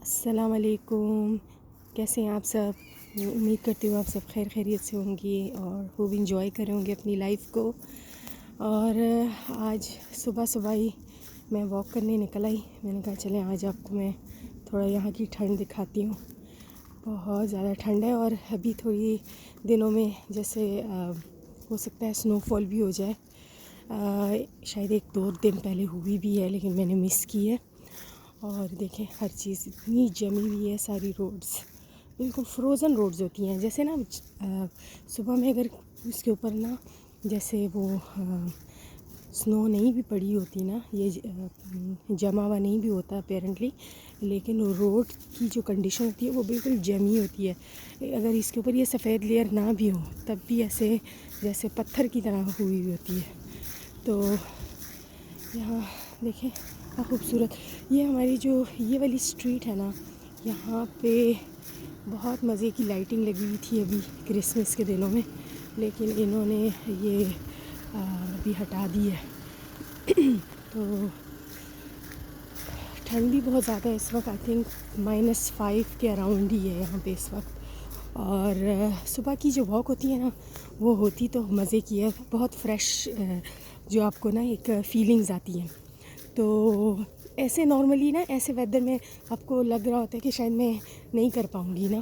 السلام علیکم. کیسے ہیں آپ سب؟ امید کرتی ہوں آپ سب خیر خیریت سے ہوں گے اور خوب انجوائے کریں ہوں گے اپنی لائف کو. اور آج صبح صبح ہی میں واک کرنے نکل آئی. میں نے کہا چلیں آج آپ کو میں تھوڑا یہاں کی ٹھنڈ دکھاتی ہوں. بہت زیادہ ٹھنڈ ہے اور ابھی تھوڑی دنوں میں جیسے ہو سکتا ہے سنو فال بھی ہو جائے. شاید 1-2 دن پہلے ہوئی بھی ہے لیکن میں نے مس کی ہے. اور دیکھیں ہر چیز اتنی جمی ہوئی ہے, ساری روڈز بالکل فروزن روڈز ہوتی ہیں. جیسے نا صبح میں اگر اس کے اوپر نا جیسے وہ سنو نہیں بھی پڑی ہوتی نا, یہ جمع ہوا نہیں بھی ہوتا اپیرنٹلی, لیکن روڈ کی جو کنڈیشن ہوتی ہے وہ بالکل جمی ہوتی ہے. اگر اس کے اوپر یہ سفید لیئر نہ بھی ہو تب بھی ایسے جیسے پتھر کی طرح ہوئی ہوتی ہے. تو یہاں دیکھیں کیا خوبصورت. یہ ہماری جو یہ والی اسٹریٹ ہے نا, یہاں پہ بہت مزے کی لائٹنگ لگی ہوئی تھی ابھی کرسمس کے دنوں میں, لیکن انہوں نے یہ ابھی ہٹا دی ہے. تو ٹھنڈ بھی بہت زیادہ ہے اس وقت. آئی تھنک -5 کے اراؤنڈ ہی ہے یہاں پہ اس وقت. اور صبح کی جو واک ہوتی ہے نا وہ ہوتی تو مزے کی ہے, بہت فریش جو آپ کو نا ایک فیلنگز آتی ہیں. تو ایسے نارملی نا ایسے ویدر میں آپ کو لگ رہا ہوتا ہے کہ شاید میں نہیں کر پاؤں گی نا,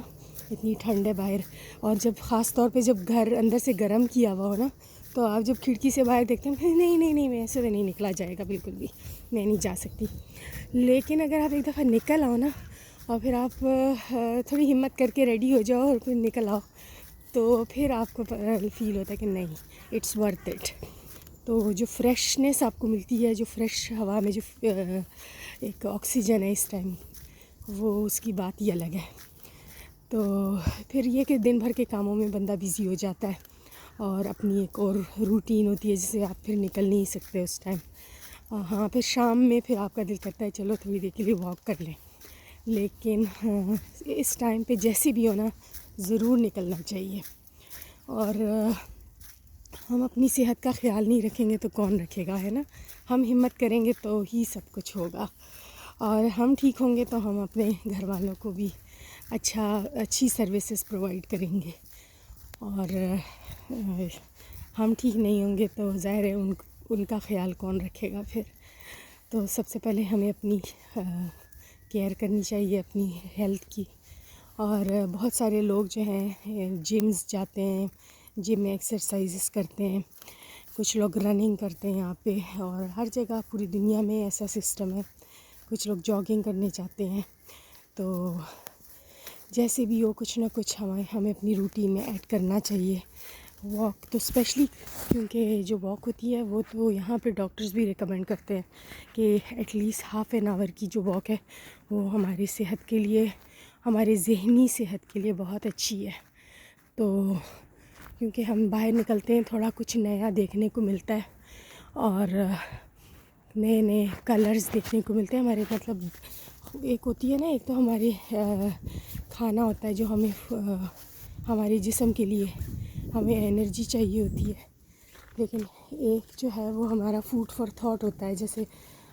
اتنی ٹھنڈ ہے باہر. اور جب خاص طور پہ جب گھر اندر سے گرم کیا ہوا ہو نا, تو آپ جب کھڑکی سے باہر دیکھتے ہیں نہیں میں ایسے تو نہیں نکلا جائے گا بالکل بھی, میں نہیں جا سکتی. لیکن اگر آپ ایک دفعہ نکل آؤ نا اور پھر آپ تھوڑی ہمت کر کے ریڈی ہو جاؤ اور پھر نکل آؤ, تو پھر آپ کو فیل ہوتا ہے کہ نہیں اٹس ورتھ اٹ. تو جو فریشنس آپ کو ملتی ہے, جو فریش ہوا میں جو ایک آکسیجن ہے اس ٹائم, وہ اس کی بات ہی الگ ہے. تو پھر یہ کہ دن بھر کے کاموں میں بندہ بزی ہو جاتا ہے اور اپنی ایک اور روٹین ہوتی ہے جس سے آپ پھر نکل نہیں سکتے اس ٹائم. ہاں پھر شام میں پھر آپ کا دل کرتا ہے چلو تھوڑی دیر کے لیے واک کر لیں, لیکن اس ٹائم پہ جیسے بھی ہو نا ضرور نکلنا چاہیے. اور ہم اپنی صحت کا خیال نہیں رکھیں گے تو کون رکھے گا, ہے نا. ہم ہمت کریں گے تو ہی سب کچھ ہوگا, اور ہم ٹھیک ہوں گے تو ہم اپنے گھر والوں کو بھی اچھی سروسز پرووائڈ کریں گے. اور ہم ٹھیک نہیں ہوں گے تو ظاہر ہے ان کا خیال کون رکھے گا پھر. تو سب سے پہلے ہمیں اپنی کیئر کرنی چاہیے اپنی ہیلتھ کی. اور بہت سارے لوگ جو ہیں جمز جاتے ہیں, جم میں ایکسرسائزز کرتے ہیں, کچھ لوگ رننگ کرتے ہیں یہاں پہ, اور ہر جگہ پوری دنیا میں ایسا سسٹم ہے. کچھ لوگ جاگنگ کرنے جاتے ہیں. تو جیسے بھی ہو کچھ نہ کچھ ہمیں اپنی روٹین میں ایڈ کرنا چاہیے. واک تو اسپیشلی کیونکہ جو واک ہوتی ہے وہ تو یہاں پہ ڈاکٹرز بھی ریکمینڈ کرتے ہیں کہ ایٹ لیسٹ ½ این آور کی جو واک ہے وہ ہماری صحت کے لیے, ہمارے ذہنی صحت کے لیے بہت اچھی ہے. تو کیونکہ ہم باہر نکلتے ہیں تھوڑا کچھ نیا دیکھنے کو ملتا ہے, اور نئے کلرز دیکھنے کو ملتے ہیں. ہمارے مطلب ایک ہوتی ہے نا, ایک تو ہمارے کھانا ہوتا ہے جو ہمارے جسم کے لیے ہمیں انرجی چاہیے ہوتی ہے, لیکن ایک جو ہے وہ ہمارا فوڈ فار تھاٹ ہوتا ہے. جیسے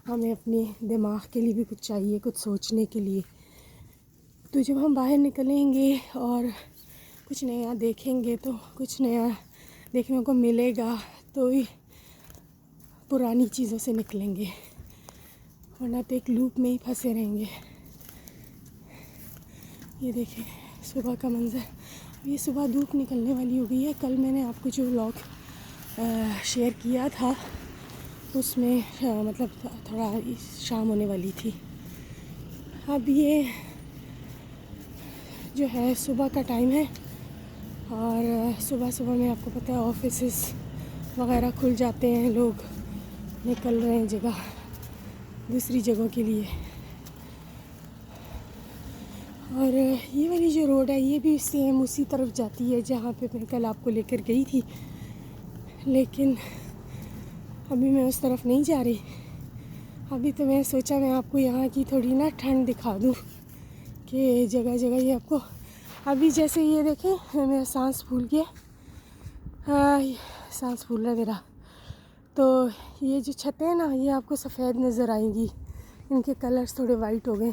ہمیں اپنے دماغ کے لیے بھی کچھ چاہیے, کچھ سوچنے کے لیے. تو جب ہم باہر نکلیں گے اور کچھ نیا دیکھیں گے تو کچھ نیا دیکھنے کو ملے گا, تو پرانی چیزوں سے نکلیں گے, ورنہ تو ایک لوپ میں ہی پھنسے رہیں گے. یہ دیکھیں صبح کا منظر. یہ صبح دھوپ نکلنے والی ہو گئی ہے. کل میں نے آپ کو جو ولاگ شیئر کیا تھا اس میں مطلب تھوڑا شام ہونے والی تھی. اب یہ جو ہے صبح کا ٹائم ہے, اور صبح میں آپ کو پتہ ہے آفیسز وغیرہ کھل جاتے ہیں, لوگ نکل رہے ہیں دوسری جگہوں کے لیے. اور یہ والی جو روڈ ہے یہ بھی سیم اسی طرف جاتی ہے جہاں پہ میں کل آپ کو لے کر گئی تھی, لیکن ابھی میں اس طرف نہیں جا رہی. ابھی تو میں سوچا میں آپ کو یہاں کی تھوڑی نا ٹھنڈ دکھا دوں کہ جگہ جگہ یہ آپ کو. ابھی جیسے یہ دیکھیں میرا سانس پھول گیا, سانس پھول رہا ہے میرا. تو یہ جو چھتیں ہیں نا یہ آپ کو سفید نظر آئیں گی, ان کے کلرز تھوڑے وائٹ ہو گئے.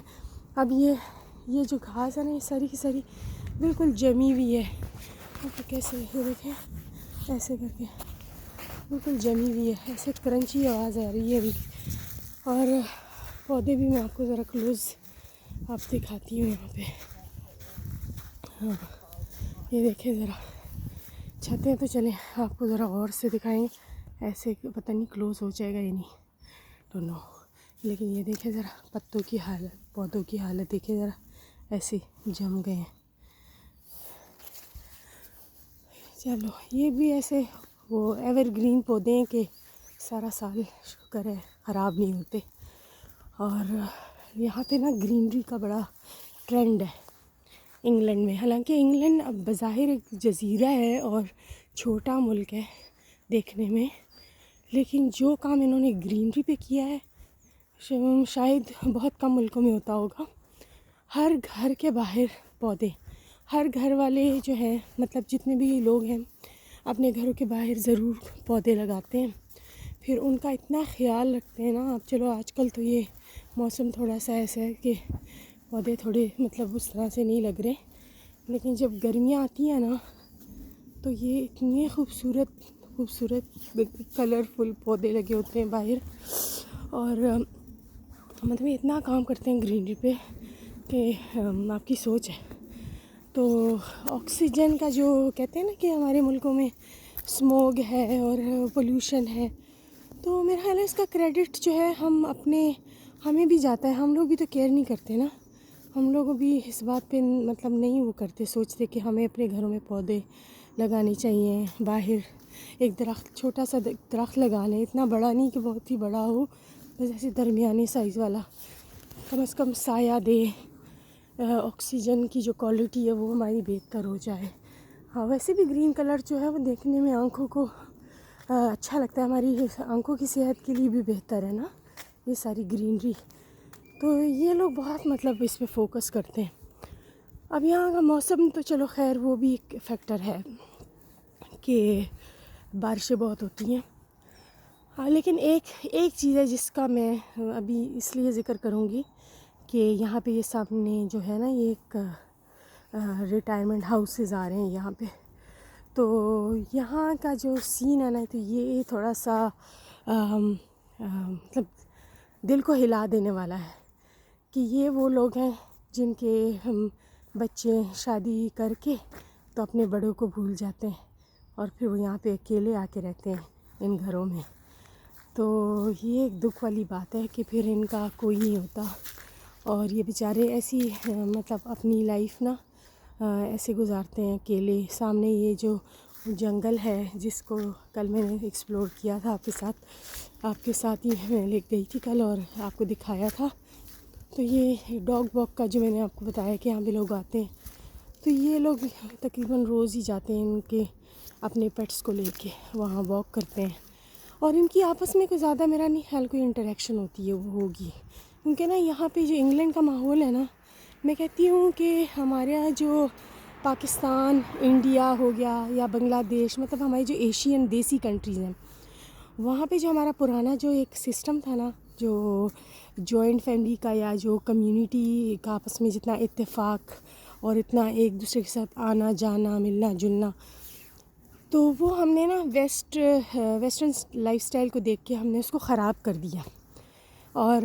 اب یہ یہ جو گھاس ہے نا یہ ساری کی ساری بالکل جمی ہوئی ہے. کیسے یہ دیکھیں ایسے کر کے بالکل جمی ہوئی ہے, ایسے کرنچی آواز آ رہی ہے ابھی. اور پودے بھی میں آپ کو ذرا کلوز آپ دکھاتی ہوں یہاں پہ. ہاں یہ دیکھیں ذرا چھتیں تو چلیں آپ کو ذرا غور سے دکھائیں. ایسے پتہ نہیں کلوز ہو جائے گا یا نہیں, ڈونٹ نو. لیکن یہ دیکھیں ذرا پتوں کی حالت, پودوں کی حالت دیکھیں ذرا, ایسے جم گئے ہیں. چلو یہ بھی ایسے وہ ایور گرین پودے ہیں کہ سارا سال شکر ہے خراب نہیں ہوتے. اور یہاں پہ نا گرینری کا بڑا ٹرینڈ ہے انگلینڈ میں. حالانکہ انگلینڈ اب بظاہر ایک جزیرہ ہے اور چھوٹا ملک ہے دیکھنے میں, لیکن جو کام انہوں نے گرینری پہ کیا ہے شاید بہت کم ملکوں میں ہوتا ہوگا. ہر گھر کے باہر پودے, ہر گھر والے جو ہیں مطلب جتنے بھی لوگ ہیں اپنے گھروں کے باہر ضرور پودے لگاتے ہیں. پھر ان کا اتنا خیال رکھتے ہیں نا. اب چلو آج کل تو یہ موسم تھوڑا سا ایسا ہے کہ پودے تھوڑے مطلب اس طرح سے نہیں لگ رہے, لیکن جب گرمیاں آتی ہیں نا تو یہ اتنے خوبصورت کلرفل پودے لگے ہوتے ہیں باہر. اور مطلب اتنا کام کرتے ہیں گرینری پہ کہ آپ کی سوچ ہے. تو آکسیجن کا جو کہتے ہیں نا کہ ہمارے ملکوں میں اسموگ ہے اور پولوشن ہے, تو میرا خیال ہے اس کا کریڈٹ جو ہے ہمیں بھی جاتا ہے. ہم لوگ بھی تو کیئر نہیں کرتے نا, ہم لوگ بھی اس بات پہ مطلب نہیں وہ کرتے, سوچتے کہ ہمیں اپنے گھروں میں پودے لگانے چاہیے. باہر ایک درخت, چھوٹا سا درخت لگا لیں, اتنا بڑا نہیں کہ بہت ہی بڑا ہو, بس ایسے درمیانی سائز والا, کم از کم سایہ دے, آکسیجن کی جو کوالٹی ہے وہ ہماری بہتر ہو جائے. ہاں ویسے بھی گرین کلر جو ہے وہ دیکھنے میں آنکھوں کو اچھا لگتا ہے, ہماری آنکھوں کی صحت کے لیے بھی بہتر ہے نا یہ ساری گرینری. تو یہ لوگ بہت مطلب اس پہ فوکس کرتے ہیں. اب یہاں کا موسم تو چلو خیر وہ بھی ایک فیکٹر ہے کہ بارشیں بہت ہوتی ہیں. ہاں لیکن ایک چیز ہے جس کا میں ابھی اس لیے ذکر کروں گی کہ یہاں پہ یہ سامنے جو ہے نا یہ ایک ریٹائرمنٹ ہاؤسز آ رہے ہیں یہاں پہ. تو یہاں کا جو سین ہے نا تو یہ تھوڑا سا مطلب دل کو ہلا دینے والا ہے کہ یہ وہ لوگ ہیں جن کے بچے شادی کر کے تو اپنے بڑوں کو بھول جاتے ہیں اور پھر وہ یہاں پہ اکیلے آ کے رہتے ہیں ان گھروں میں. تو یہ ایک دکھ والی بات ہے کہ پھر ان کا کوئی نہیں ہوتا اور یہ بیچارے ایسی مطلب اپنی لائف نا ایسے گزارتے ہیں اکیلے. سامنے یہ جو جنگل ہے جس کو کل میں نے ایکسپلور کیا تھا آپ کے ساتھ ہی میں لے گئی تھی کل اور آپ کو دکھایا تھا. تو یہ ڈاگ واک کا جو میں نے آپ کو بتایا کہ یہاں پہ لوگ آتے ہیں, تو یہ لوگ تقریباً روز ہی جاتے ہیں ان کے اپنے پیٹس کو لے کے وہاں واک کرتے ہیں. اور ان کی آپس میں کوئی زیادہ میرا نہیں خیال کوئی انٹریکشن ہوتی ہے وہ ہوگی, کیونکہ نا یہاں پہ جو انگلینڈ کا ماحول ہے نا, میں کہتی ہوں کہ ہمارے یہاں جو پاکستان, انڈیا ہو گیا یا بنگلہ دیش, مطلب ہماری جو ایشین دیسی کنٹریز ہیں, وہاں پہ جو ہمارا پرانا جو ایک سسٹم تھا نا, جو جوائنٹ فیملی کا یا جو کمیونٹی کا آپس میں جتنا اتفاق اور اتنا ایک دوسرے کے ساتھ آنا جانا ملنا جلنا, تو وہ ہم نے نا ویسٹرن لائف سٹائل کو دیکھ کے ہم نے اس کو خراب کر دیا اور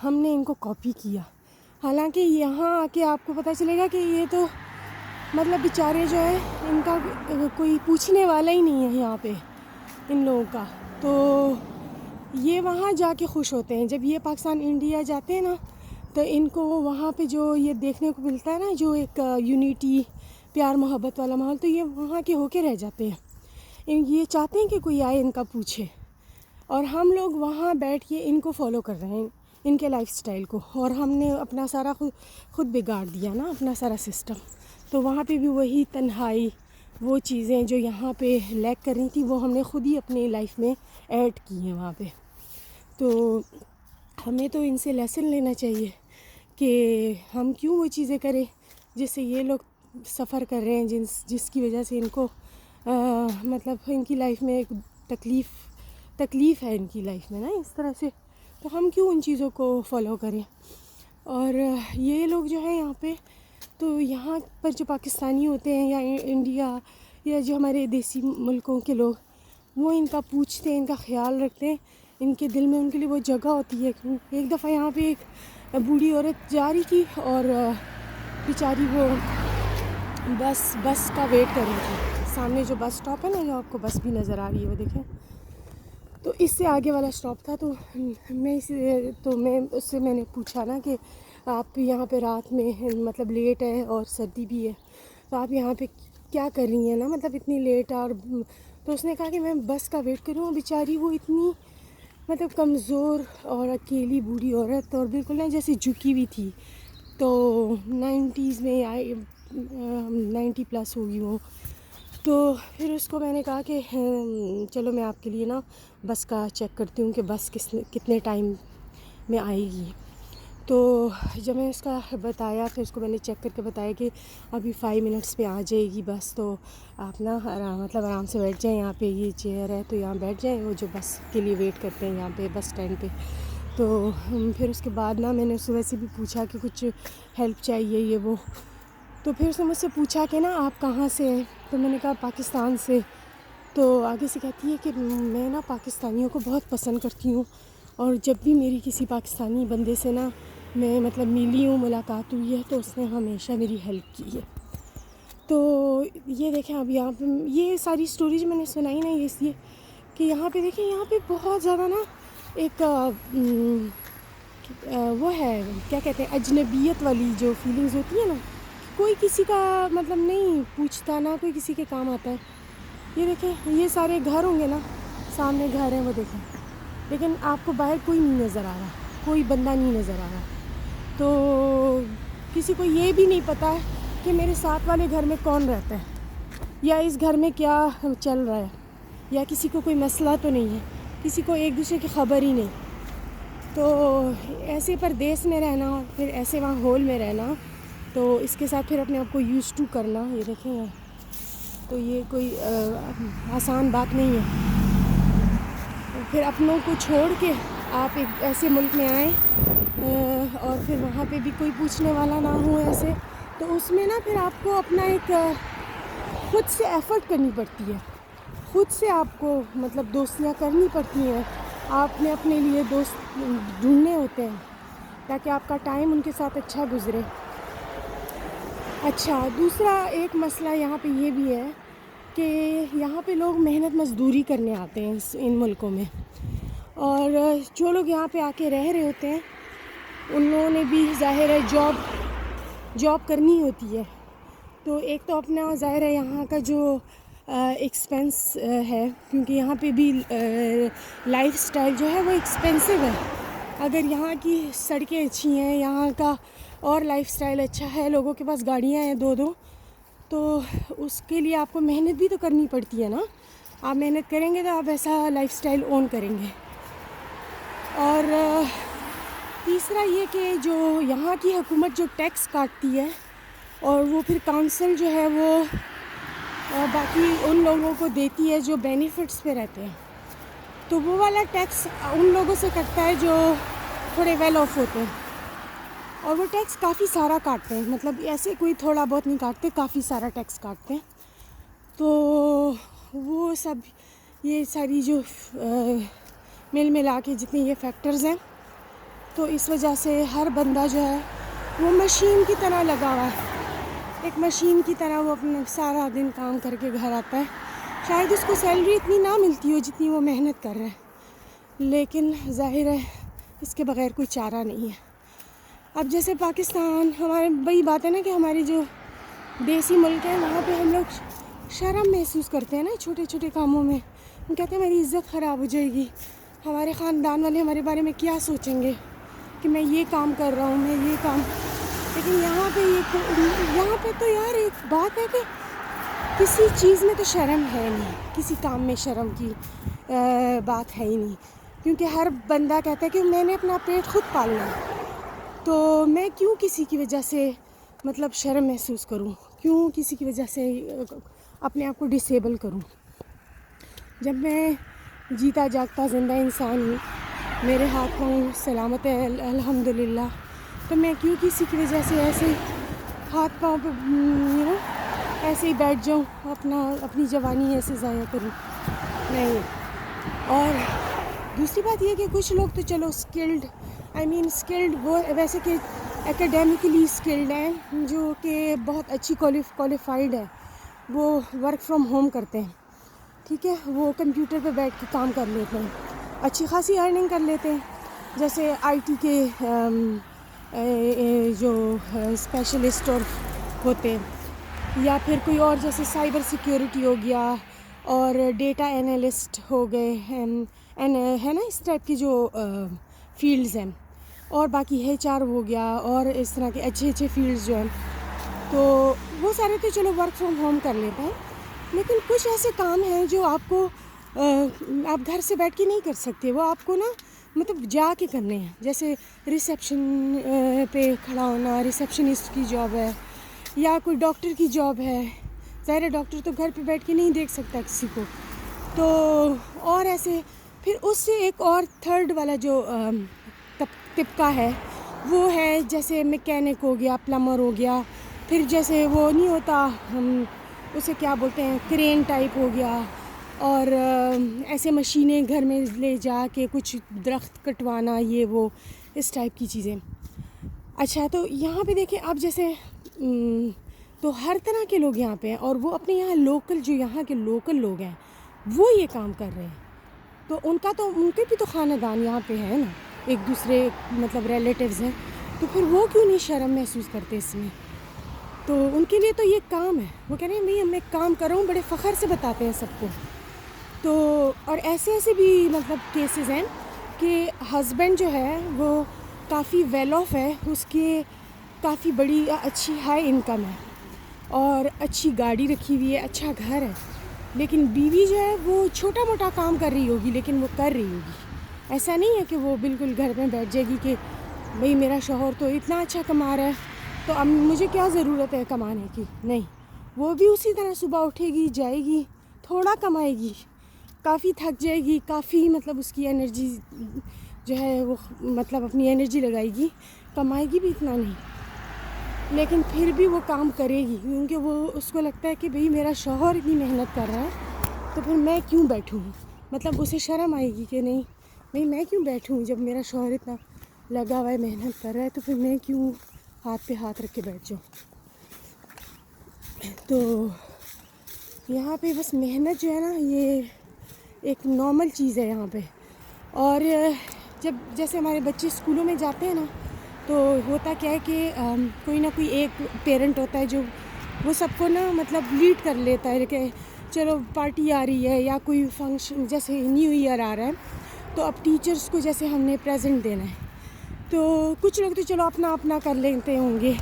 ہم نے ان کو کاپی کیا. حالانکہ یہاں آ کے آپ کو پتہ چلے گا کہ یہ تو مطلب بیچارے جو ہے ان کا کوئی پوچھنے والا ہی نہیں ہے یہاں پہ ان لوگوں کا. تو یہ وہاں جا کے خوش ہوتے ہیں. جب یہ پاکستان انڈیا جاتے ہیں نا تو ان کو وہاں پہ جو یہ دیکھنے کو ملتا ہے نا جو ایک یونیٹی پیار محبت والا ماحول, تو یہ وہاں کے ہو کے رہ جاتے ہیں. یہ چاہتے ہیں کہ کوئی آئے ان کا پوچھے, اور ہم لوگ وہاں بیٹھ کے ان کو فالو کر رہے ہیں ان کے لائف سٹائل کو, اور ہم نے اپنا سارا خود بگاڑ دیا نا اپنا سارا سسٹم. تو وہاں پہ بھی وہی تنہائی, وہ چیزیں جو یہاں پہ لیک کر رہی تھی وہ ہم نے خود ہی اپنی لائف میں ایڈ کی ہیں وہاں پہ. تو ہمیں تو ان سے لیسن لینا چاہیے کہ ہم کیوں وہ چیزیں کریں جس سے یہ لوگ سفر کر رہے ہیں, جس کی وجہ سے ان کو مطلب ان کی لائف میں ایک تکلیف ہے ان کی لائف میں نا اس طرح سے. تو ہم کیوں ان چیزوں کو فالو کریں. اور یہ لوگ جو ہیں یہاں پہ، تو یہاں پر جو پاکستانی ہوتے ہیں یا انڈیا یا جو ہمارے دیسی ملکوں کے لوگ، وہ ان کا پوچھتے ہیں، ان کا خیال رکھتے ہیں، ان کے دل میں ان کے لیے وہ جگہ ہوتی ہے. ایک دفعہ یہاں پہ ایک بوڑھی عورت جا رہی تھی اور بیچاری وہ بس کا ویٹ کر رہی تھی. سامنے جو بس اسٹاپ ہے نا، جو آپ کو بس بھی نظر آ رہی ہے وہ دیکھیں، تو اس سے آگے والا اسٹاپ تھا. تو میں اس سے میں نے پوچھا نا کہ آپ یہاں پہ رات میں مطلب لیٹ ہے اور سردی بھی ہے، تو آپ یہاں پہ کیا کر رہی ہیں نا، مطلب اتنی لیٹ. اور تو اس نے کہا کہ میں بس کا ویٹ کر رہی ہوں. بیچاری وہ اتنی مطلب کمزور اور اکیلی بوڑھی عورت، اور بالکل نا جیسے جھکی ہوئی تھی. تو 90s میں آئی، 90 پلس ہوگی وہ. تو پھر اس کو میں نے کہا کہ چلو میں آپ کے لیے نا بس کا چیک کرتی ہوں کہ بس کتنے ٹائم میں آئے گی. تو جب میں اس کا بتایا، پھر اس کو میں نے چیک کر کے بتایا کہ ابھی 5 منٹس میں آ جائے گی بس. تو آپ نا آرام سے بیٹھ جائیں، یہاں پہ یہ چیئر ہے تو یہاں بیٹھ جائیں، وہ جو بس کے لیے ویٹ کرتے ہیں یہاں پہ بس اسٹینڈ پہ. تو پھر اس کے بعد نا میں نے اس سے ویسے بھی پوچھا کہ کچھ ہیلپ چاہیے یہ وہ. تو پھر اس نے مجھ سے پوچھا کہ نا آپ کہاں سے ہیں؟ تو میں نے کہا پاکستان سے. تو آگے سے کہتی ہے کہ میں نا پاکستانیوں کو بہت پسند کرتی ہوں، اور جب بھی میری کسی پاکستانی بندے سے نا میں مطلب ملی ہوں، ملاقات ہوئی ہے، تو اس نے ہمیشہ میری ہیلپ کی ہے. تو یہ دیکھیں اب یہاں پہ یہ ساری اسٹوری جو میں نے سنائی نا، یہ اس لیے کہ یہاں پہ دیکھیں، یہاں پہ بہت زیادہ نا ایک وہ ہے، کیا کہتے ہیں، اجنبیت والی جو فیلنگز ہوتی ہیں نا، کوئی کسی کا مطلب نہیں پوچھتا، نہ کوئی کسی کے کام آتا ہے. یہ دیکھیں، یہ سارے گھر ہوں گے نا، سامنے گھر ہیں وہ دیکھیں، لیکن آپ کو باہر کوئی نہیں نظر آ رہا، کوئی بندہ نہیں نظر آ رہا. تو کسی کو یہ بھی نہیں پتہ کہ میرے ساتھ والے گھر میں کون رہتا ہے، یا اس گھر میں کیا چل رہا ہے، یا کسی کو کوئی مسئلہ تو نہیں ہے، کسی کو ایک دوسرے کی خبر ہی نہیں. تو ایسے پردیس میں رہنا اور پھر ایسے وہاں ہول میں رہنا، تو اس کے ساتھ پھر اپنے آپ کو یوز ٹو کرنا، یہ دیکھیں، تو یہ کوئی آسان بات نہیں ہے. پھر اپنوں کو چھوڑ کے آپ ایک ایسے ملک میں آئیں اور پھر وہاں پہ بھی کوئی پوچھنے والا نہ ہو ایسے، تو اس میں نا پھر آپ کو اپنا ایک خود سے ایفرٹ کرنی پڑتی ہے، خود سے آپ کو مطلب دوستیاں کرنی پڑتی ہیں. آپ نے اپنے لیے دوست ڈھونڈنے ہوتے ہیں تاکہ آپ کا ٹائم ان کے ساتھ اچھا گزرے. اچھا، دوسرا ایک مسئلہ یہاں پہ یہ بھی ہے کہ یہاں پہ لوگ محنت مزدوری کرنے آتے ہیں ان ملکوں میں، اور جو لوگ یہاں پہ آ کے رہ رہے ہوتے ہیں ان لوگوں نے بھی ظاہر ہے جاب کرنی ہوتی ہے. تو ایک تو اپنا ظاہر ہے یہاں کا جو ایکسپینس ہے، کیونکہ یہاں پہ بھی لائف سٹائل جو ہے وہ ایکسپینسو ہے. اگر یہاں کی سڑکیں اچھی ہیں، یہاں کا اور لائف سٹائل اچھا ہے، لوگوں کے پاس گاڑیاں ہیں دو، تو اس کے لیے آپ کو محنت بھی تو کرنی پڑتی ہے نا. آپ محنت کریں گے تو آپ ایسا لائف سٹائل اون کریں گے. اور تیسرا یہ کہ جو یہاں کی حکومت جو ٹیکس کاٹتی ہے، اور وہ پھر کاؤنسل جو ہے وہ باقی ان لوگوں کو دیتی ہے جو بینیفٹس پہ رہتے ہیں، تو وہ والا ٹیکس ان لوگوں سے کٹتا ہے جو تھوڑے ویل آف ہوتے ہیں، اور وہ ٹیکس کافی سارا کاٹتے ہیں، مطلب ایسے کوئی تھوڑا بہت نہیں کاٹتے، کافی سارا ٹیکس کاٹتے ہیں. تو وہ سب یہ ساری جو مل ملا کے جتنے یہ فیکٹرز ہیں، تو اس وجہ سے ہر بندہ جو ہے وہ مشین کی طرح لگا ہوا ہے. ایک مشین کی طرح وہ اپنا سارا دن کام کر کے گھر آتا ہے. شاید اس کو سیلری اتنی نہ ملتی ہو جتنی وہ محنت کر رہا ہے، لیکن ظاہر ہے اس کے بغیر کوئی چارہ نہیں ہے. اب جیسے پاکستان، ہمارے وہی بات ہے نا کہ ہماری جو دیسی ملک ہے وہاں پہ ہم لوگ شرم محسوس کرتے ہیں نا چھوٹے چھوٹے کاموں میں. ہم کہتے ہیں میری عزت خراب ہو جائے گی، ہمارے خاندان والے ہمارے بارے میں کیا سوچیں گے کہ میں یہ کام کر رہا ہوں، میں یہ کام. لیکن یہاں پہ تو یار ایک بات ہے کہ کسی چیز میں تو شرم ہے نہیں، کسی کام میں شرم کی بات ہے ہی نہیں، کیونکہ ہر بندہ کہتا ہے کہ میں نے اپنا پیٹ خود پالنا ہے، تو میں کیوں کسی کی وجہ سے مطلب شرم محسوس کروں، کیوں کسی کی وجہ سے اپنے آپ کو ڈسیبل کروں. جب میں جیتا جاگتا زندہ انسان ہوں، میرے ہاتھ پاؤں سلامت ہے الحمدللہ، تو میں کیوں کسی کی وجہ سے ایسے ہی ہاتھ پاؤں پہ ایسے ہی بیٹھ جاؤں، اپنی جوانی ایسے ضائع کروں، نہیں۔ اور دوسری بات یہ کہ کچھ لوگ تو چلو اسکلڈ وہ ویسے کہ اکیڈیمکلی اسکلڈ ہیں، جو کہ بہت اچھی کوالیفائڈ ہے، وہ ورک فرام ہوم کرتے ہیں، ٹھیک ہے، وہ کمپیوٹر پہ بیٹھ کے کام کر لیتے ہیں، اچھی خاصی ارننگ کر لیتے ہیں، جیسے آئی ٹی کے جو اسپیشلسٹ اور ہوتے ہیں، یا پھر کوئی اور جیسے سائبر سیکیورٹی ہو گیا اور ڈیٹا انالسٹ ہو گئے ہے نا، اس ٹائپ کی جو فیلڈز ہیں، اور باقی ایچ آر ہو گیا اور اس طرح کے اچھے فیلڈز جو ہیں، تو وہ سارے تو چلو ورک فرام ہوم کر لیتے ہیں، لیکن کچھ ایسے کام ہیں جو آپ گھر سے بیٹھ کے نہیں کر سکتے، وہ آپ کو نا مطلب جا کے کرنے ہیں، جیسے ریسیپشن پہ کھڑا ہونا، ریسیپشنسٹ کی جاب ہے، یا کوئی ڈاکٹر کی جاب ہے، ظاہر ہے ڈاکٹر تو گھر پہ بیٹھ کے نہیں دیکھ سکتا کسی کو، تو اور ایسے پھر اس سے ایک اور تھرڈ والا جو طبقہ ہے وہ ہے جیسے میکینک ہو گیا، پلمبر ہو گیا، پھر جیسے وہ نہیں ہوتا اسے کیا بولتے ہیں، کرین ٹائپ ہو گیا، اور ایسے مشینیں گھر میں لے جا کے کچھ درخت کٹوانا، یہ وہ اس ٹائپ کی چیزیں۔ اچھا، تو یہاں پہ دیکھیں اب جیسے تو ہر طرح کے لوگ یہاں پہ ہیں، اور وہ اپنے یہاں یہاں کے لوکل لوگ ہیں وہ یہ کام کر رہے ہیں، تو ان کے بھی تو خاندان یہاں پہ ہے نا، ایک دوسرے مطلب ریلیٹیوز ہیں، تو پھر وہ کیوں نہیں شرم محسوس کرتے اس میں؟ تو ان کے لیے تو یہ کام ہے، وہ کہہ رہے ہیں بھئی میں کام کر رہا ہوں، بڑے فخر سے بتاتے ہیں سب کو۔ تو اور ایسے بھی مطلب کیسز ہیں کہ ہسبینڈ جو ہے وہ کافی ویل آف ہے، اس کے کافی بڑی اچھی ہائی انکم ہے اور اچھی گاڑی رکھی ہوئی ہے، اچھا گھر ہے، لیکن بیوی جو ہے وہ چھوٹا موٹا کام کر رہی ہوگی، لیکن وہ کر رہی ہوگی، ایسا نہیں ہے کہ وہ بالکل گھر میں بیٹھ جائے گی کہ بھئی میرا شوہر تو اتنا اچھا کما رہا ہے تو اب مجھے کیا ضرورت ہے کمانے کی، نہیں، وہ بھی اسی طرح صبح اٹھے گی، جائے گی، تھوڑا کمائے گی، کافی تھک جائے گی، کافی مطلب اس کی انرجی جو ہے وہ مطلب اپنی انرجی لگائے گی، کمائے گی بھی اتنا نہیں، لیکن پھر بھی وہ کام کرے گی، کیونکہ وہ اس کو لگتا ہے کہ بھئی میرا شوہر اتنی محنت کر رہا ہے تو پھر میں کیوں بیٹھوں، مطلب اسے شرم آئے گی کہ نہیں بھئی میں کیوں بیٹھوں، جب میرا شوہر اتنا لگا ہوا ہے، محنت کر رہا ہے، تو پھر میں کیوں ہاتھ پہ ہاتھ رکھ کے بیٹھ جاؤں۔ تو یہاں پہ بس محنت جو ہے نا یہ ایک نارمل چیز ہے یہاں پہ، اور جب جیسے ہمارے بچے اسکولوں میں جاتے ہیں نا، تو ہوتا کیا ہے کہ کوئی نہ کوئی ایک پیرنٹ ہوتا ہے جو وہ سب کو نا مطلب لیڈ کر لیتا ہے کہ چلو پارٹی آ رہی ہے یا کوئی فنکشن، جیسے نیو ایئر آ رہا ہے تو اب ٹیچرس کو جیسے ہم نے پریزنٹ دینا ہے، تو کچھ لوگ تو چلو اپنا کر لیتے ہوں گے،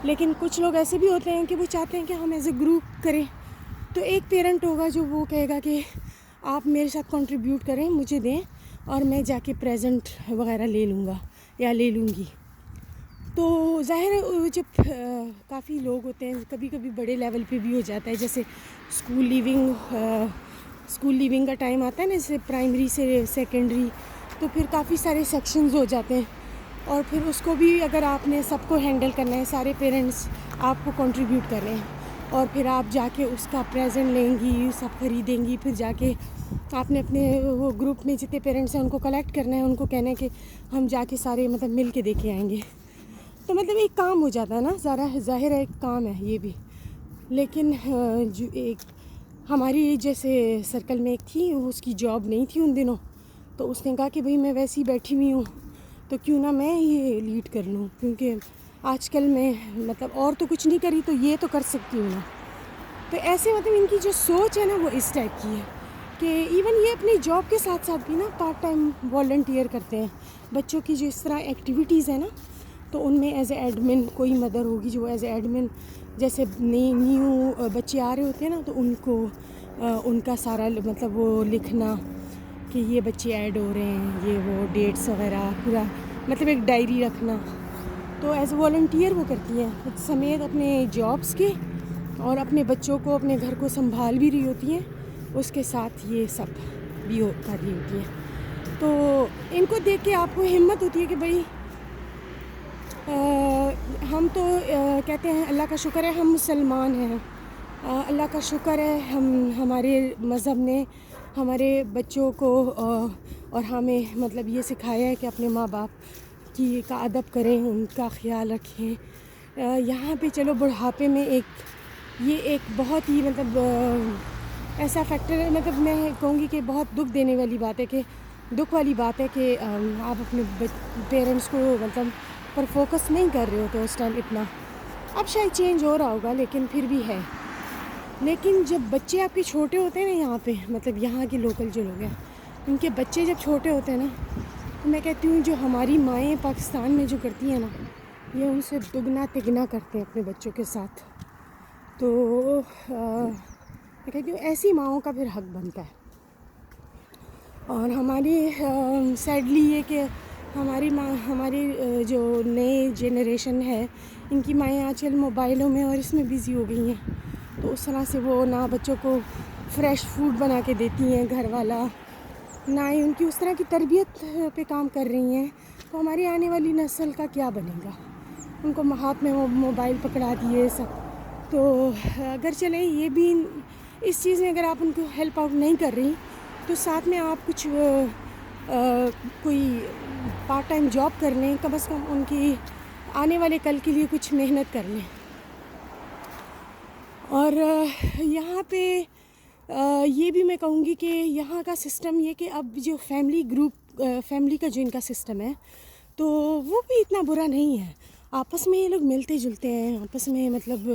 لیکن کچھ لوگ ایسے بھی ہوتے ہیں کہ وہ چاہتے ہیں کہ ہم ایز اے گروپ کریں، تو ایک پیرنٹ ہوگا جو وہ کہے گا کہ آپ میرے ساتھ کنٹریبیوٹ کریں، مجھے دیں اور میں جا کے پریزنٹ وغیرہ لے لوں گا یا لے لوں گی۔ تو ظاہر ہے جب کافی لوگ ہوتے ہیں، کبھی کبھی بڑے لیول پہ بھی ہو جاتا ہے، جیسے اسکول لیونگ کا ٹائم آتا ہے نا، جیسے پرائمری سے سیکنڈری، تو پھر کافی سارے سیکشنز ہو جاتے ہیں، اور پھر اس کو بھی اگر آپ نے سب کو ہینڈل کرنا ہے، سارے پیرنٹس آپ کو کنٹریبیوٹ کر رہے ہیں، اور پھر آپ جا کے اس کا پریزنٹ لیں گی، سب خریدیں گی، پھر جا کے آپ نے اپنے وہ گروپ میں جتنے پیرنٹس ہیں ان کو کلیکٹ کرنا ہے، ان کو کہنا ہے کہ ہم جا کے سارے مطلب مل کے دے کے آئیں گے، تو مطلب ایک کام ہو جاتا ہے نا، ظاہر ہے ایک کام ہے یہ بھی، لیکن جو ایک ہماری جیسے سرکل میں ایک تھی، اس کی جاب نہیں تھی ان دنوں، تو اس نے کہا کہ بھئی میں ویسے ہی بیٹھی ہوئی ہوں تو کیوں نہ میں یہ لیڈ کر لوں، کیونکہ آج کل میں مطلب اور تو کچھ نہیں کری تو یہ تو کر سکتی ہوں نا۔ تو ایسے مطلب ان کی جو سوچ ہے نا وہ اس ٹائپ کی ہے کہ ایون یہ اپنی جاب کے ساتھ ساتھ بھی نا پارٹ ٹائم والنٹیئر کرتے ہیں، بچوں کی جو اس طرح ایکٹیویٹیز ہیں نا، تو ان میں ایز اے ایڈمن کوئی مدر ہوگی جو ایز اے ایڈمن، جیسے نیو بچے آ رہے ہوتے ہیں نا، تو ان کو ان کا سارا مطلب وہ لکھنا کہ یہ بچے ایڈ ہو رہے ہیں، یہ وہ ڈیٹس وغیرہ پورا مطلب ایک ڈائری رکھنا، تو ایز اے والنٹیئر وہ کرتی ہیں سمیت اپنے جابس کے، اور اپنے بچوں کو اپنے گھر کو سنبھال بھی رہی ہوتی ہیں، اس کے ساتھ یہ سب بھی کر رہی ہوتی ہیں۔ تو ان کو دیکھ کے آپ کو ہمت ہوتی ہے کہ بھئی ہم تو کہتے ہیں اللہ کا شکر ہے ہم مسلمان ہیں، اللہ کا شکر ہے ہمارے مذہب نے ہمارے بچوں کو اور ہمیں مطلب یہ سکھایا ہے کہ اپنے ماں باپ کا ادب کریں، ان کا خیال رکھیں. یہاں پہ چلو بڑھاپے میں ایک بہت ہی مطلب ایسا فیکٹر ہے، مطلب میں کہوں گی کہ بہت دکھ والی بات ہے کہ آپ اپنے پیرنٹس کو مطلب پر فوکس نہیں کر رہے ہوتے اس ٹائم اتنا. اب شاید چینج ہو رہا ہوگا لیکن پھر بھی ہے. لیکن جب بچے آپ کے چھوٹے ہوتے ہیں نا یہاں پہ، مطلب یہاں کے لوکل جو لوگ ہیں ان کے بچے جب چھوٹے ہوتے ہیں نا، تو میں کہتی ہوں جو ہماری مائیں پاکستان میں جو کرتی ہیں نا، یہ ان سے دگنا تگنا کرتے ہیں اپنے بچوں کے ساتھ. تو میں کہتی ہوں ایسی ماؤں کا پھر حق بنتا ہے. اور ہماری سیڈلی یہ کہ ہماری جو نئے جنریشن ہے ان کی مائیں آج کل موبائلوں میں اور اس میں بزی ہو گئی ہیں، تو اس طرح سے وہ نہ بچوں کو فریش فوڈ بنا کے دیتی ہیں گھر والا، نہ ہی ان کی اس طرح کی تربیت پہ کام کر رہی ہیں. تو ہماری آنے والی نسل کا کیا بنے گا؟ ان کو ہاتھ میں موبائل پکڑا دیے سب. تو اگر چلیں یہ بھی اس چیز میں اگر آپ ان کو ہیلپ آؤٹ نہیں کر رہی تو ساتھ میں آپ کچھ کوئی پارٹ ٹائم جاب کر لیں، کم از کم ان کی آنے والے کل کے لیے کچھ محنت کر لیں. اور یہاں پہ یہ بھی میں کہوں گی کہ یہاں کا سسٹم یہ کہ اب جو فیملی کا جو ان کا سسٹم ہے تو وہ بھی اتنا برا نہیں ہے. آپس میں یہ لوگ ملتے جلتے ہیں، آپس میں مطلب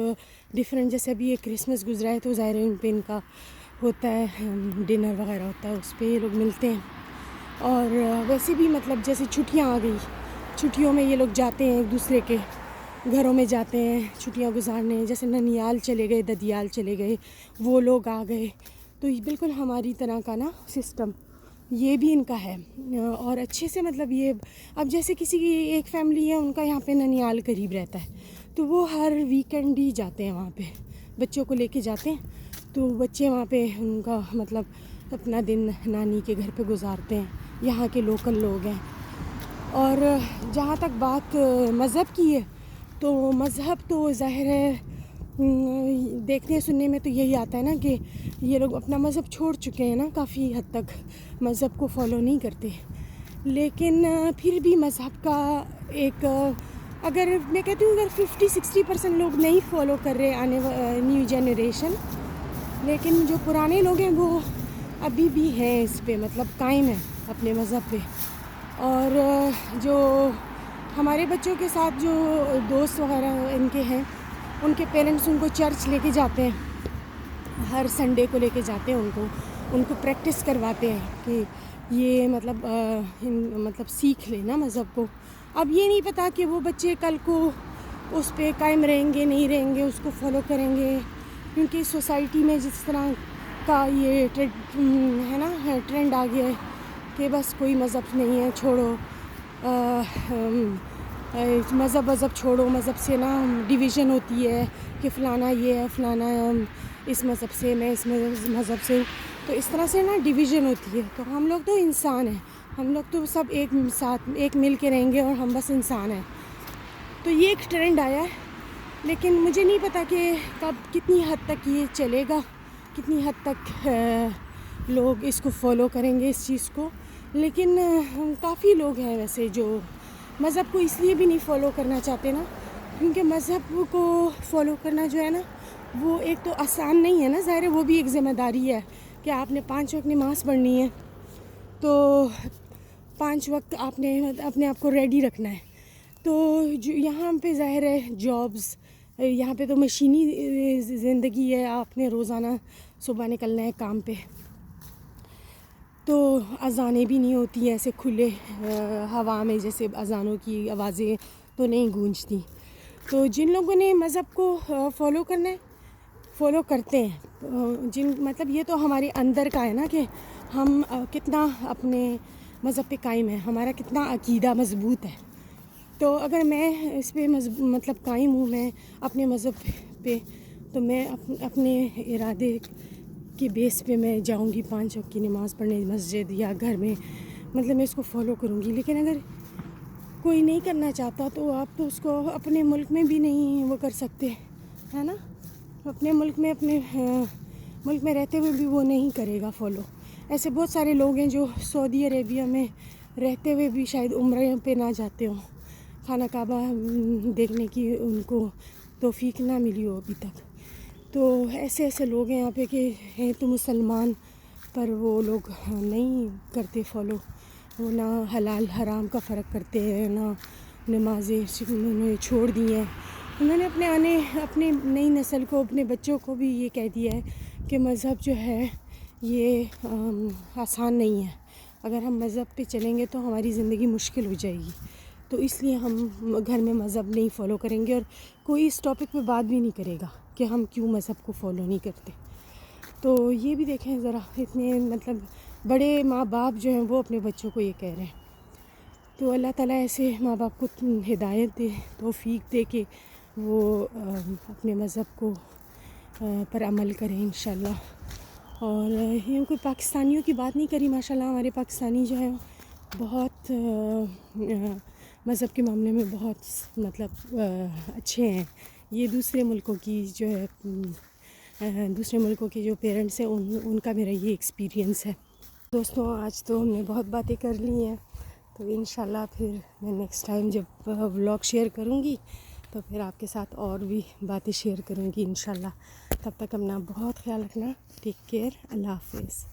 ڈفرینٹ. جیسے ابھی یہ کرسمس گزرا ہے تو ظاہر ہے ان پہ ان کا ہوتا ہے ڈنر وغیرہ ہوتا ہے، اس پہ یہ لوگ ملتے ہیں. اور ویسے بھی مطلب جیسے چھٹیاں آ گئی، چھٹیوں میں یہ لوگ جاتے ہیں ایک دوسرے کے گھروں میں جاتے ہیں چھٹیاں گزارنے. جیسے ننیال چلے گئے، ددیال چلے گئے، وہ لوگ آ گئے. تو یہ بالکل ہماری طرح کا نا سسٹم یہ بھی ان کا ہے. اور اچھے سے مطلب یہ اب جیسے کسی کی ایک فیملی ہے ان کا یہاں پہ ننیال قریب رہتا ہے تو وہ ہر ویکنڈ ہی جاتے ہیں وہاں پہ، بچوں کو لے کے جاتے ہیں. تو بچے وہاں پہ ان کا مطلب اپنا دن نانی کے گھر پہ گزارتے ہیں، یہاں کے لوکل لوگ ہیں. اور جہاں تک بات مذہب کی ہے تو مذہب تو ظاہر ہے دیکھنے سننے میں تو یہی آتا ہے نا کہ یہ لوگ اپنا مذہب چھوڑ چکے ہیں نا، کافی حد تک مذہب کو فالو نہیں کرتے. لیکن پھر بھی مذہب کا ایک اگر میں کہتی ہوں اگر 50-60% لوگ نہیں فالو کر رہے نیو جنریشن، لیکن جو پرانے لوگ ہیں وہ ابھی بھی ہیں اس پہ مطلب قائم ہیں اپنے مذہب پہ. اور جو ہمارے بچوں کے ساتھ جو دوست وغیرہ ان کے ہیں ان کے پیرنٹس ان کو چرچ لے کے جاتے ہیں، ہر سنڈے کو لے کے جاتے ہیں ان کو پریکٹس کرواتے ہیں کہ یہ مطلب سیکھ لیں نا مذہب کو. اب یہ نہیں پتہ کہ وہ بچے کل کو اس پہ قائم رہیں گے نہیں رہیں گے، اس کو فالو کریں گے، کیونکہ سوسائٹی میں جس طرح کا یہ ہے نا ٹرینڈ آ گیا ہے کہ بس کوئی مذہب نہیں ہے چھوڑو، مذہب چھوڑو، مذہب سے نا ڈویژن ہوتی ہے کہ فلانا یہ ہے، فلانا اس مذہب سے، میں اس مذہب سے ہوں. تو اس طرح سے نا ڈویژن ہوتی ہے. تو ہم لوگ تو انسان ہیں، ہم لوگ تو سب ایک ساتھ ایک مل کے رہیں گے اور ہم بس انسان ہیں. تو یہ ایک ٹرینڈ آیا ہے، لیکن مجھے نہیں پتہ کہ کب کتنی حد تک یہ چلے گا، کتنی حد تک لوگ اس کو فالو کریں گے اس چیز کو. لیکن کافی لوگ ہیں ویسے جو مذہب کو اس لیے بھی نہیں فالو کرنا چاہتے نا، کیونکہ مذہب کو فالو کرنا جو ہے نا وہ ایک تو آسان نہیں ہے نا، ظاہر ہے وہ بھی ایک ذمہ داری ہے کہ آپ نے 5 وقت نماز پڑھنی ہے، تو 5 وقت آپ نے اپنے آپ کو ریڈی رکھنا ہے. تو جو یہاں پہ ظاہر ہے جابز، یہاں پہ تو مشینی زندگی ہے، آپ نے روزانہ صبح نکلنا ہے کام پہ، تو اذانیں بھی نہیں ہوتی ہیں ایسے کھلے ہوا میں، جیسے اذانوں کی آوازیں تو نہیں گونجتی. تو جن لوگوں نے مذہب کو فالو کرنا ہے فالو کرتے ہیں، مطلب یہ تو ہمارے اندر کا ہے نا کہ ہم کتنا اپنے مذہب پہ قائم ہیں، ہمارا کتنا عقیدہ مضبوط ہے. تو اگر میں اس پہ مطلب قائم ہوں، میں اپنے مذہب پہ، تو میں اپنے ارادے کے بیس پہ میں جاؤں گی 5 وقت کی نماز پڑھنے مسجد یا گھر میں، مطلب میں اس کو فالو کروں گی. لیکن اگر کوئی نہیں کرنا چاہتا تو آپ تو اس کو اپنے ملک میں بھی نہیں وہ کر سکتے، ہے نا. اپنے ملک میں رہتے ہوئے بھی وہ نہیں کرے گا فالو. ایسے بہت سارے لوگ ہیں جو سعودی عربیہ میں رہتے ہوئے بھی شاید عمرے پہ نہ جاتے ہوں، خانہ کعبہ دیکھنے کی ان کو توفیق نہ ملی ہو ابھی تک. تو ایسے لوگ ہیں یہاں پہ کہ ہیں تو مسلمان، پر وہ لوگ نہیں کرتے فالو. وہ نہ حلال حرام کا فرق کرتے ہیں، نہ نمازیں انہوں نے چھوڑ دی ہیں. انہوں نے اپنے نئی نسل کو، اپنے بچوں کو بھی یہ کہہ دیا ہے کہ مذہب جو ہے یہ آسان نہیں ہے. اگر ہم مذہب پہ چلیں گے تو ہماری زندگی مشکل ہو جائے گی. تو اس لیے ہم گھر میں مذہب نہیں فالو کریں گے، اور کوئی اس ٹاپک پہ بات بھی نہیں کرے گا کہ ہم کیوں مذہب کو فالو نہیں کرتے. تو یہ بھی دیکھیں ذرا، اتنے مطلب بڑے ماں باپ جو ہیں وہ اپنے بچوں کو یہ کہہ رہے ہیں. تو اللہ تعالیٰ ایسے ماں باپ کو ہدایت دے، توفیق دے کہ وہ اپنے مذہب کو پر عمل کریں انشاءاللہ. اور یہ کوئی پاکستانیوں کی بات نہیں کری، ماشاءاللہ ہمارے پاکستانی جو ہیں بہت مذہب کے معاملے میں بہت مطلب اچھے ہیں. یہ دوسرے ملکوں کی جو ہے دوسرے ملکوں کے جو پیرنٹس ہیں ان کا میرا یہ ایکسپیرینس ہے. دوستوں آج تو ہم نے بہت باتیں کر لی ہیں، تو انشاءاللہ پھر میں نیکسٹ ٹائم جب ولاگ شیئر کروں گی تو پھر آپ کے ساتھ اور بھی باتیں شیئر کروں گی انشاءاللہ. تب تک اپنا بہت خیال رکھنا. Take care. اللہ حافظ.